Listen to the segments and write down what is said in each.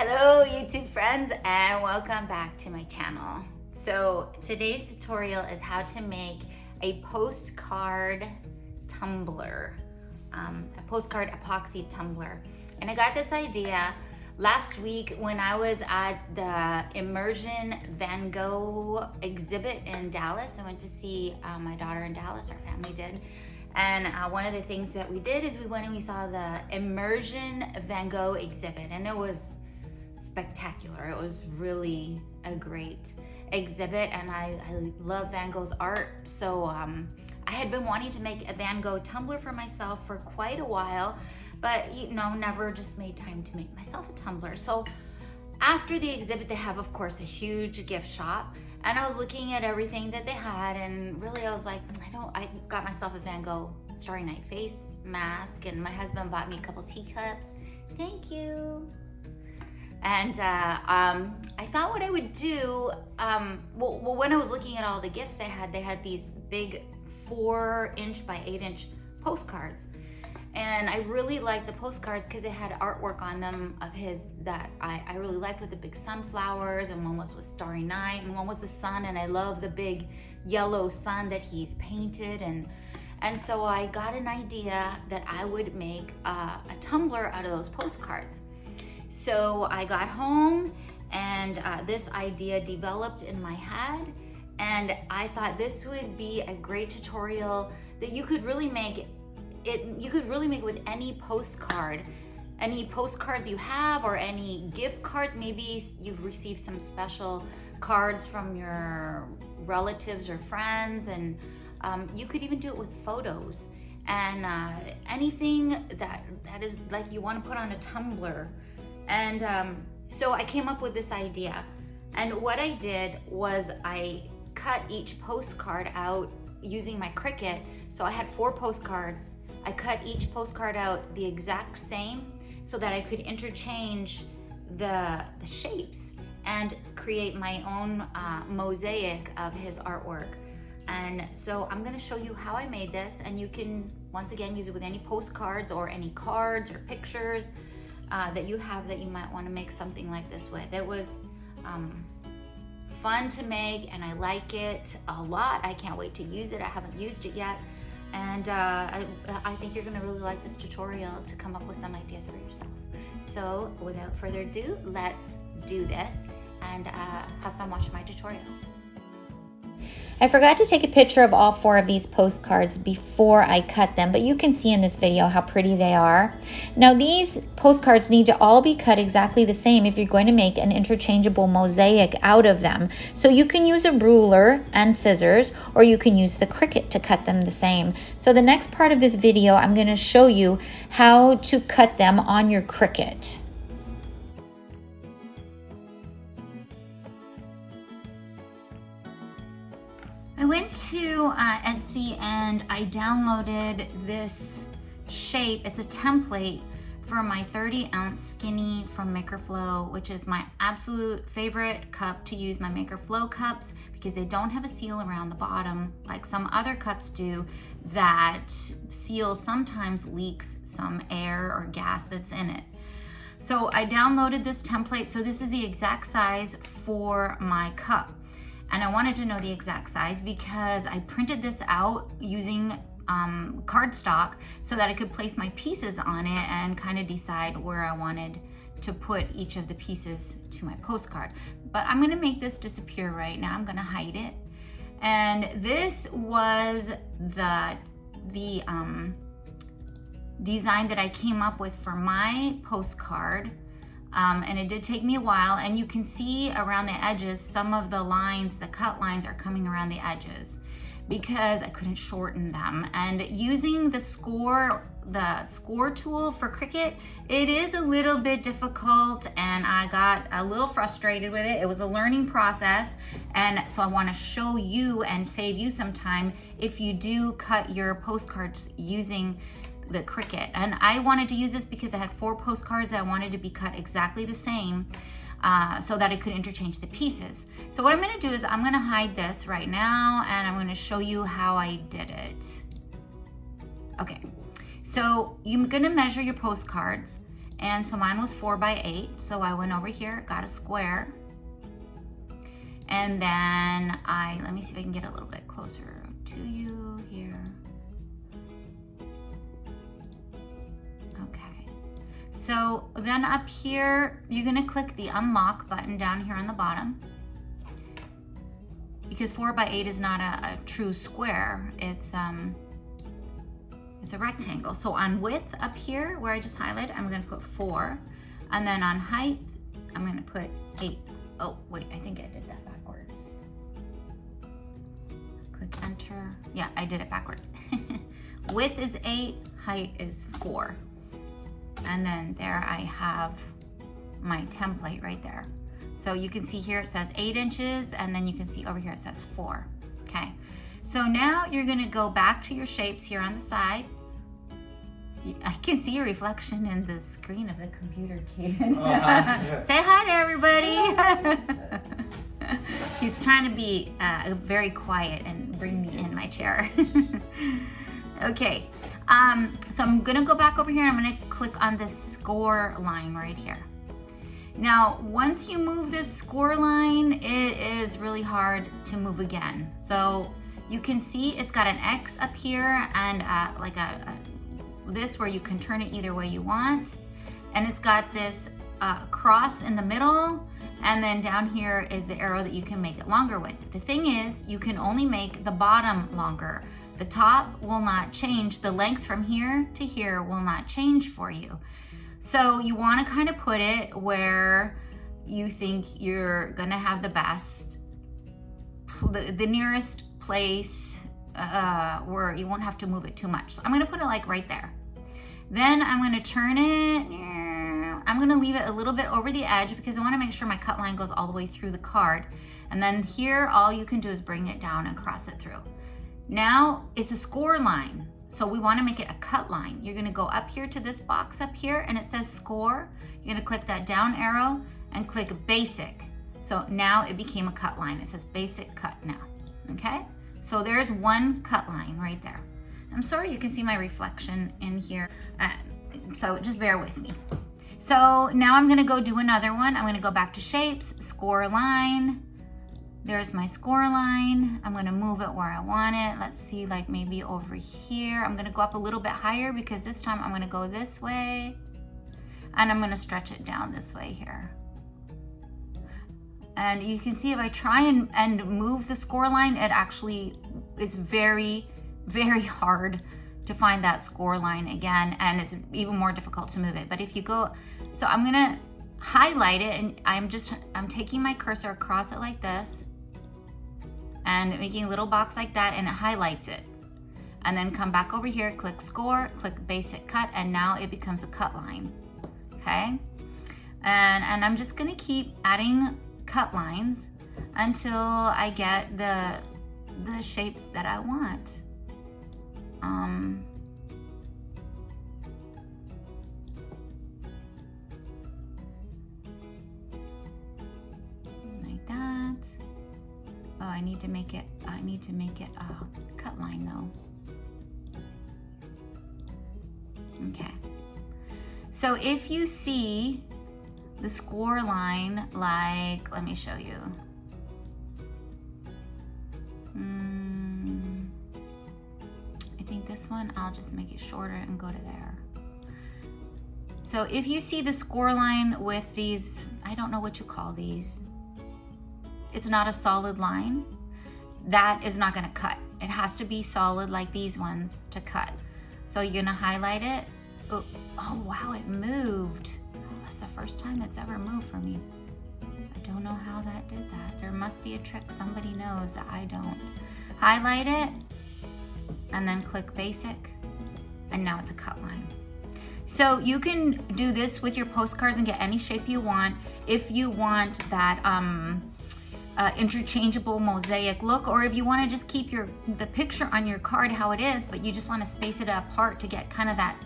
Hello YouTube friends and welcome back to my channel. So today's tutorial is how to make a postcard tumbler, a postcard epoxy tumbler. And I got this idea last week when I was at the Immersion Van Gogh exhibit in Dallas. I went to see my daughter in Dallas, our family did. And one of the things that we did is we went and we saw the Immersion Van Gogh exhibit, and it was spectacular. It was really a great exhibit, and I love Van Gogh's art. So I had been wanting to make a Van Gogh tumbler for myself for quite a while, but never just made time to make myself a tumbler. So after the exhibit, they have, of course, a huge gift shop. And I was looking at everything that they had, and really I was like, I got myself a Van Gogh Starry Night face mask, and my husband bought me a couple teacups. Thank you. And I thought what I would do, well, when I was looking at all the gifts they had these big 4" by 8" postcards. And I really liked the postcards because it had artwork on them of his that I really liked, with the big sunflowers, and one was with Starry Night, and one was the sun, and I love the big yellow sun that he's painted. And so I got an idea that I would make a tumbler out of those postcards. So I got home and this idea developed in my head, and I thought this would be a great tutorial that you could really make with any postcards you have, or any gift cards. Maybe you've received some special cards from your relatives or friends, and you could even do it with photos and anything that is like you want to put on a tumbler. And so I came up with this idea, and what I did was I cut each postcard out using my Cricut. So I had 4 postcards. I cut each postcard out the exact same so that I could interchange the shapes and create my own mosaic of his artwork. And so I'm going to show you how I made this, and you can once again use it with any postcards or any cards or pictures that you have that you might want to make something like this with. It was fun to make, and I like it a lot. I can't wait to use it. I haven't used it yet. And I think you're gonna really like this tutorial to come up with some ideas for yourself. So without further ado, let's do this and have fun watching my tutorial. I forgot to take a picture of all 4 of these postcards before I cut them, but you can see in this video how pretty they are. Now these postcards need to all be cut exactly the same if you're going to make an interchangeable mosaic out of them. So you can use a ruler and scissors, or you can use the Cricut to cut them the same. So the next part of this video, I'm going to show you how to cut them on your Cricut. I went to Etsy and I downloaded this shape. It's a template for my 30-ounce skinny from MakerFlow, which is my absolute favorite cup to use, my MakerFlow cups, because they don't have a seal around the bottom like some other cups do. That seal sometimes leaks some air or gas that's in it. So I downloaded this template. So this is the exact size for my cup. And I wanted to know the exact size because I printed this out using cardstock so that I could place my pieces on it and kind of decide where I wanted to put each of the pieces to my postcard. But I'm gonna make this disappear right now. I'm gonna hide it. And this was the design that I came up with for my postcard. And it did take me a while, and you can see around the edges, some of the lines, the cut lines are coming around the edges because I couldn't shorten them. And using the score tool for Cricut, it is a little bit difficult, and I got a little frustrated with it. It was a learning process, and so I want to show you and save you some time if you do cut your postcards using the Cricut. And I wanted to use this because I had 4 postcards that I wanted to be cut exactly the same so that I could interchange the pieces. So what I'm going to do is I'm going to hide this right now, and I'm going to show you how I did it. Okay, so you're going to measure your postcards, And so mine was 4 by 8. So I went over here, got a square. And then let me see if I can get a little bit closer to you here. Okay. So then up here, you're gonna click the unlock button down here on the bottom. Because 4 by 8 is not a true square, it's a rectangle. So on width up here, where I just highlighted, I'm gonna put 4. And then on height, I'm gonna put 8. Oh, wait, I think I did that backwards. Click enter. Yeah, I did it backwards. Width is 8, height is 4. And then there I have my template right there. So you can see here it says 8 inches, and then you can see over here it says 4. Okay, so now you're gonna go back to your shapes here on the side. I can see your reflection in the screen of the computer, Kaden. Oh, hi. Say hi to everybody. He's trying to be very quiet and bring me in my chair. Okay, so I'm gonna go back over here and I'm gonna click on this score line right here. Now, once you move this score line, it is really hard to move again. So you can see it's got an X up here and like this where you can turn it either way you want. And it's got this cross in the middle, and then down here is the arrow that you can make it longer with. The thing is, you can only make the bottom longer. The top will not change. The length from here to here will not change for you. So you want to kind of put it where you think you're gonna have the best, the nearest place where you won't have to move it too much. So I'm gonna put it like right there. Then I'm gonna turn it, I'm gonna leave it a little bit over the edge because I wanna make sure my cut line goes all the way through the card. And then here, all you can do is bring it down and cross it through. Now it's a score line. So we want to make it a cut line. You're going to go up here to this box up here and it says score. You're going to click that down arrow and click basic. So now it became a cut line. It says basic cut now. Okay? So there's one cut line right there. I'm sorry you can see my reflection in here. So just bear with me. So now I'm going to go do another one. I'm going to go back to shapes, score line. There's my score line. I'm gonna move it where I want it. Let's see, like maybe over here. I'm gonna go up a little bit higher because this time I'm gonna go this way. And I'm gonna stretch it down this way here. And you can see if I try and move the score line, it actually is very, very hard to find that score line again. And it's even more difficult to move it. But if you go, so I'm gonna highlight it and I'm taking my cursor across it like this. And making a little box like that, and it highlights it. And then come back over here, click score, click basic cut, and now it becomes a cut line, okay? And I'm just gonna keep adding cut lines until I get the shapes that I want. Like that. Oh, I need to make it a cut line though. Okay. So if you see the score line, like, let me show you. I think this one, I'll just make it shorter and go to there. So if you see the score line with these, I don't know what you call these. It's not a solid line. That is not gonna cut. It has to be solid like these ones to cut. So you're gonna highlight it. Oh wow, it moved. That's the first time it's ever moved for me. I don't know how that did that. There must be a trick somebody knows that I don't. Highlight it and then click basic, and now it's a cut line. So you can do this with your postcards and get any shape you want. If you want that interchangeable mosaic look, or if you want to just keep the picture on your card how it is, but you just want to space it apart to get kind of that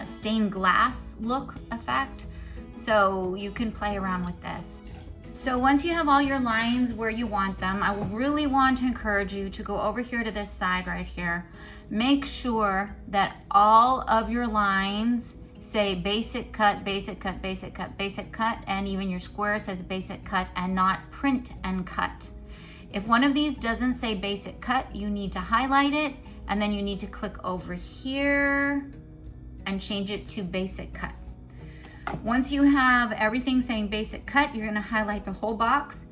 stained glass look effect. So you can play around with this. So once you have all your lines where you want them, I really want to encourage you to go over here to this side right here. Make sure that all of your lines say basic cut, basic cut, basic cut, basic cut, and even your square says basic cut and not print and cut. If one of these doesn't say basic cut, you need to highlight it, and then you need to click over here and change it to basic cut. Once you have everything saying basic cut, you're gonna highlight the whole box,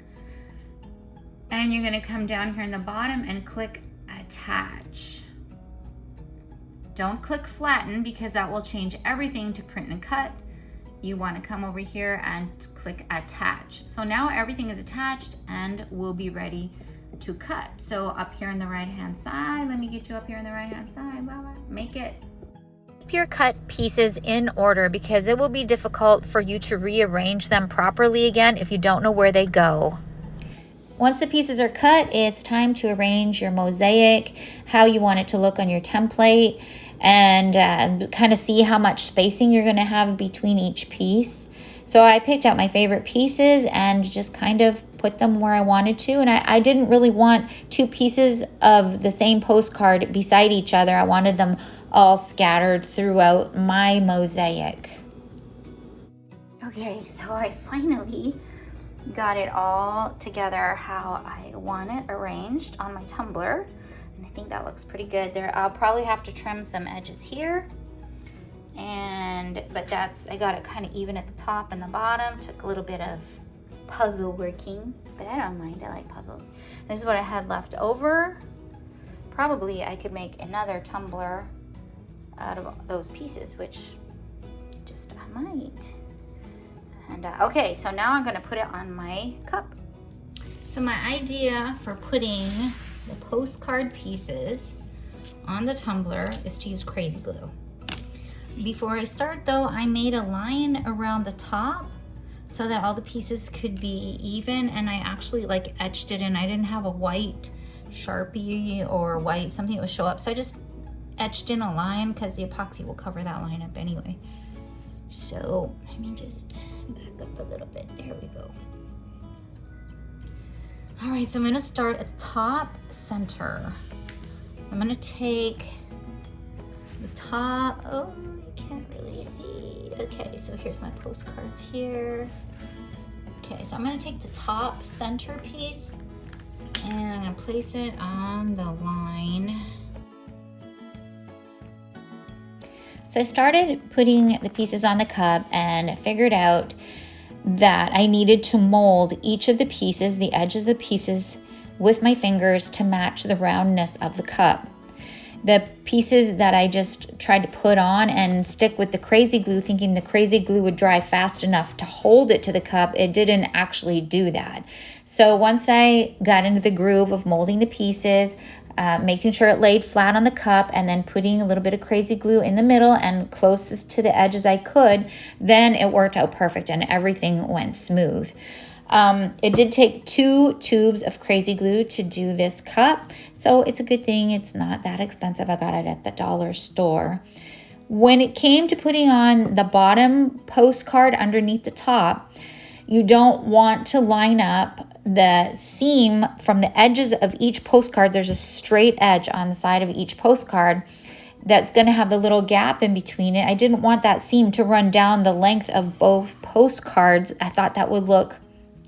and you're gonna come down here in the bottom and click attach. Don't click flatten because that will change everything to print and cut. You want to come over here and click attach. So now everything is attached and will be ready to cut. So up here on the right hand side, let me get you up here on the right hand side, make it. Keep your cut pieces in order because it will be difficult for you to rearrange them properly again if you don't know where they go. Once the pieces are cut, it's time to arrange your mosaic, how you want it to look on your template, and kind of see how much spacing you're going to have between each piece. So I picked out my favorite pieces and just kind of put them where I wanted to. And I didn't really want two pieces of the same postcard beside each other. I wanted them all scattered throughout my mosaic. Okay, so I finally got it all together how I want it arranged on my tumbler, and I think that looks pretty good. There, I'll probably have to trim some edges here, but I got it kind of even at the top and the bottom. Took a little bit of puzzle working, but I don't mind. I like puzzles. This is what I had left over. Probably I could make another tumbler out of those pieces, which just I might. And okay, so now I'm gonna put it on my cup. So my idea for putting the postcard pieces on the tumbler is to use crazy glue. Before I start though, I made a line around the top so that all the pieces could be even, and I actually like etched it in. I didn't have a white Sharpie or white something that would show up, so I just etched in a line because the epoxy will cover that line up anyway. So let me just back up a little bit. There we go. All right, so I'm gonna start at the top center. I'm gonna take the top, oh, you can't really see. Okay, so here's my postcards here. Okay, so I'm gonna take the top center piece and I'm gonna place it on the line. So I started putting the pieces on the cup and figured out that I needed to mold each of the pieces, the edges of the pieces, with my fingers to match the roundness of the cup. The pieces that I just tried to put on and stick with the crazy glue, thinking the crazy glue would dry fast enough to hold it to the cup, it didn't actually do that. So once I got into the groove of molding the pieces, making sure it laid flat on the cup, and then putting a little bit of crazy glue in the middle and closest to the edge as I could, then it worked out perfect and everything went smooth. It did take 2 tubes of crazy glue to do this cup, so it's a good thing it's not that expensive. I got it at the dollar store. When it came to putting on the bottom postcard underneath the top, you don't want to line up the seam from the edges of each postcard. There's a straight edge on the side of each postcard that's going to have the little gap in between it. I didn't want that seam to run down the length of both postcards. I thought that would look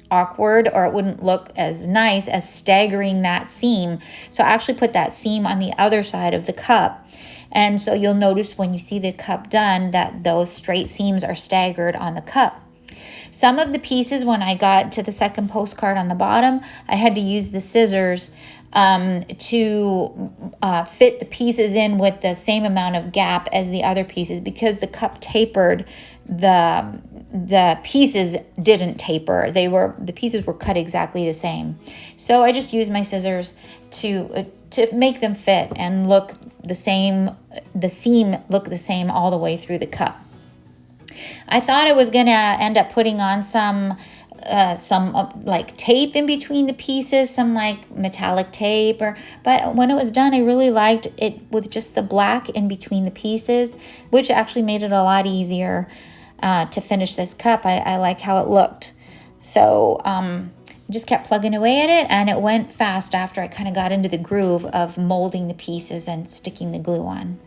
awkward, or it wouldn't look as nice as staggering that seam. So I actually put that seam on the other side of the cup. And so you'll notice when you see the cup done that those straight seams are staggered on the cup. Some of the pieces, when I got to the second postcard on the bottom, I had to use the scissors to fit the pieces in with the same amount of gap as the other pieces, because the cup tapered. The pieces didn't taper. The pieces were cut exactly the same. So I just used my scissors to make them fit and look the same. The seam look the same all the way through the cup. I thought I was gonna end up putting on some like tape in between the pieces, some like metallic tape, but when it was done, I really liked it with just the black in between the pieces, which actually made it a lot easier to finish this cup. I like how it looked. So just kept plugging away at it, and it went fast after I kind of got into the groove of molding the pieces and sticking the glue on.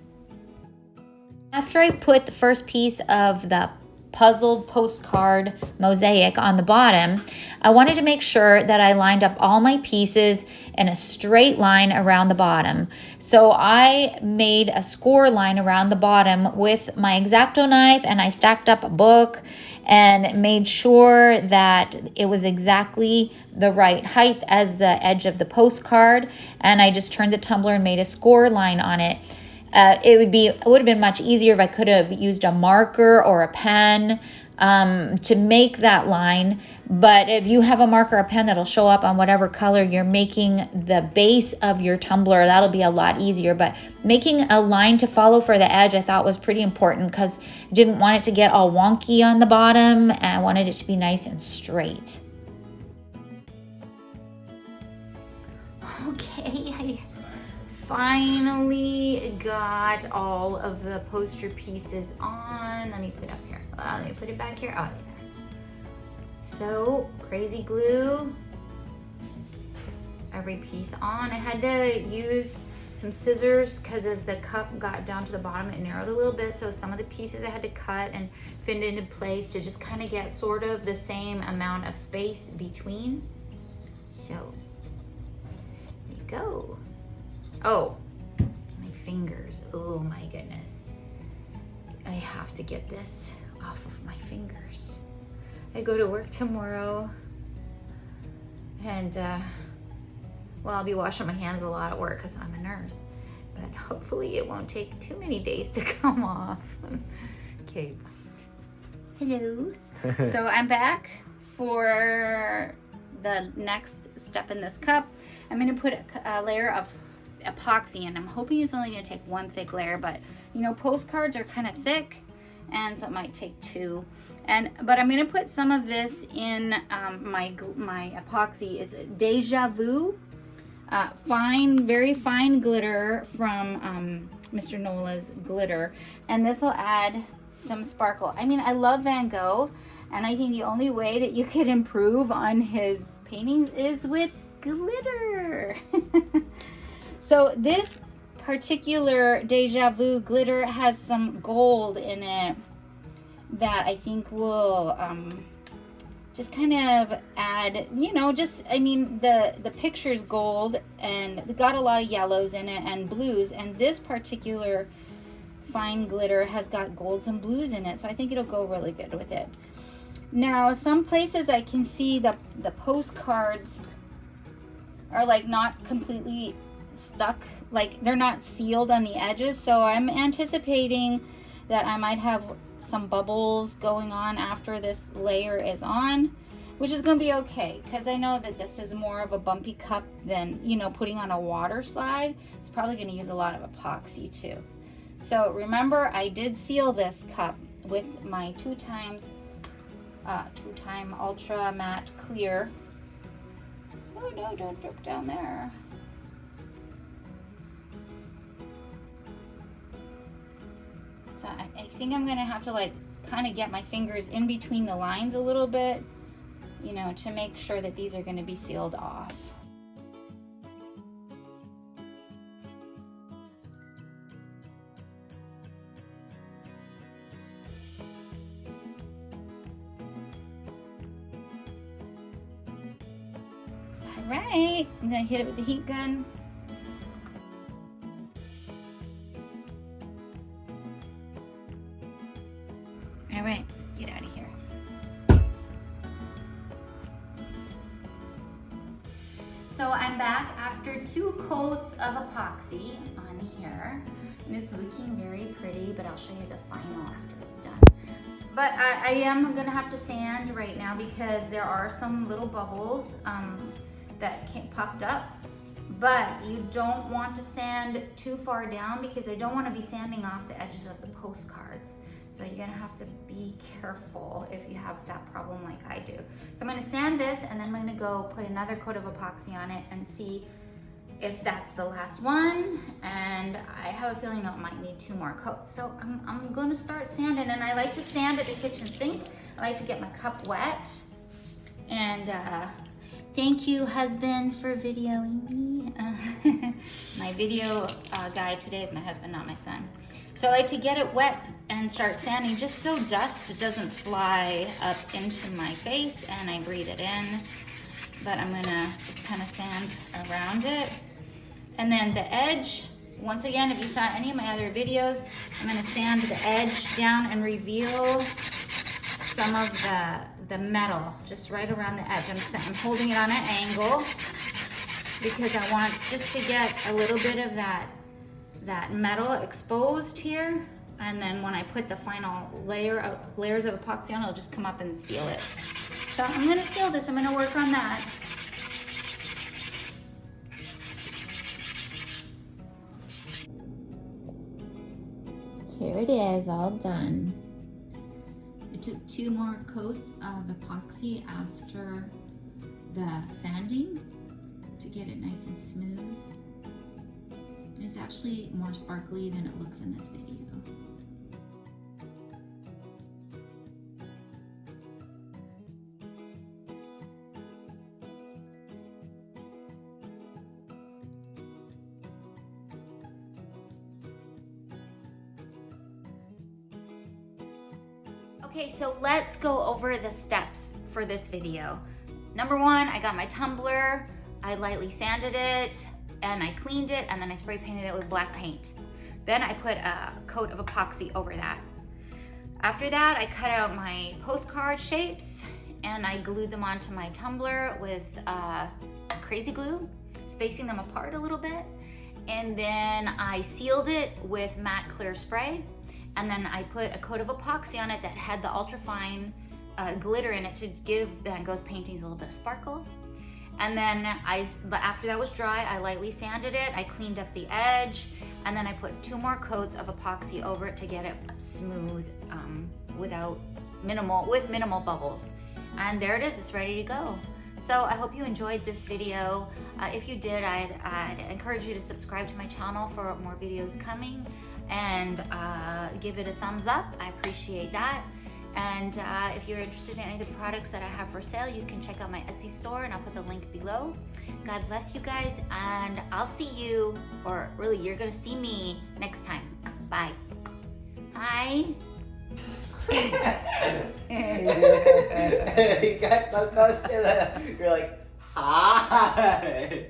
After I put the first piece of the puzzled postcard mosaic on the bottom, I wanted to make sure that I lined up all my pieces in a straight line around the bottom. So I made a score line around the bottom with my X-Acto knife, and I stacked up a book and made sure that it was exactly the right height as the edge of the postcard. And I just turned the tumbler and made a score line on it. It would have been much easier if I could have used a marker or a pen to make that line. But if you have a marker or a pen that'll show up on whatever color you're making the base of your tumbler, that'll be a lot easier. But making a line to follow for the edge I thought was pretty important, because I didn't want it to get all wonky on the bottom, and I wanted it to be nice and straight. Okay, I finally got all of the poster pieces on. Let me put it up here. Let me put it back here. Oh, there. So, crazy glue every piece on. I had to use some scissors because as the cup got down to the bottom, it narrowed a little bit. So some of the pieces I had to cut and fit into place to just kind of get sort of the same amount of space between. So, there you go. Oh, my fingers. Oh my goodness. I have to get this off of my fingers. I go to work tomorrow, and well, I'll be washing my hands a lot at work because I'm a nurse, but hopefully it won't take too many days to come off. Okay. Hello. So I'm back for the next step in this cup. I'm going to put a layer of epoxy in. I'm hoping it's only going to take one thick layer, but you know, postcards are kind of thick, and so it might take two. But I'm going to put some of this in my epoxy. It's Deja Vu, very fine glitter from Mr. Nola's glitter, and this will add some sparkle. I mean, I love Van Gogh, and I think the only way that you could improve on his paintings is with glitter. So this particular Deja Vu glitter has some gold in it that I think will just kind of add, you know, just, I mean, the picture's gold and it got a lot of yellows in it and blues, and this particular fine glitter has got golds and blues in it, so I think it'll go really good with it. Now, some places I can see the postcards are like not completely stuck, like they're not sealed on the edges, so I'm anticipating that I might have some bubbles going on after this layer is on, which is going to be okay, because I know that this is more of a bumpy cup than, you know, putting on a water slide. It's probably going to use a lot of epoxy too. So remember, I did seal this cup with my two time ultra matte clear. Oh no, don't drip down there. So I think I'm gonna have to like kind of get my fingers in between the lines a little bit, you know, to make sure that these are gonna be sealed off. All right, I'm gonna hit it with the heat gun. All right, let's get out of here. So I'm back after 2 coats of epoxy on here, and it's looking very pretty, but I'll show you the final after it's done. But I am gonna have to sand right now because there are some little bubbles that popped up. But you don't want to sand too far down because I don't want to be sanding off the edges of the postcards. So you're gonna have to be careful if you have that problem like I do. So I'm gonna sand this, and then I'm gonna go put another coat of epoxy on it and see if that's the last one. And I have a feeling that I might need 2 more coats. So I'm gonna start sanding, and I like to sand at the kitchen sink. I like to get my cup wet and Thank you, husband, for videoing me. My video guy today is my husband, not my son. So I like to get it wet and start sanding just so dust doesn't fly up into my face and I breathe it in. But I'm gonna just kind of sand around it. And then the edge, once again, if you saw any of my other videos, I'm gonna sand the edge down and reveal some of the metal just right around the edge. I'm holding it on an angle because I want just to get a little bit of that metal exposed here. And then when I put the final layers of epoxy on, it'll just come up and seal it. So I'm gonna seal this, I'm gonna work on that. Here it is, all done. I took 2 more coats of epoxy after the sanding to get it nice and smooth. It's actually more sparkly than it looks in this video. Okay, so let's go over the steps for this video. Number 1, I got my tumbler, I lightly sanded it, and I cleaned it, and then I spray painted it with black paint. Then I put a coat of epoxy over that. After that, I cut out my postcard shapes, and I glued them onto my tumbler with crazy glue, spacing them apart a little bit. And then I sealed it with matte clear spray. And then I put a coat of epoxy on it that had the ultrafine glitter in it to give Van Gogh's paintings a little bit of sparkle. And then after that was dry, I lightly sanded it, I cleaned up the edge, and then I put 2 more coats of epoxy over it to get it smooth with minimal bubbles. And there it is, it's ready to go. So I hope you enjoyed this video. If you did, I'd encourage you to subscribe to my channel for more videos coming. And give it a thumbs up, I appreciate that. And if you're interested in any of the products that I have for sale, you can check out my Etsy store and I'll put the link below. God bless you guys, and I'll see you, or really you're gonna see me next time. Bye. Hi. You got so close to you're like, hi.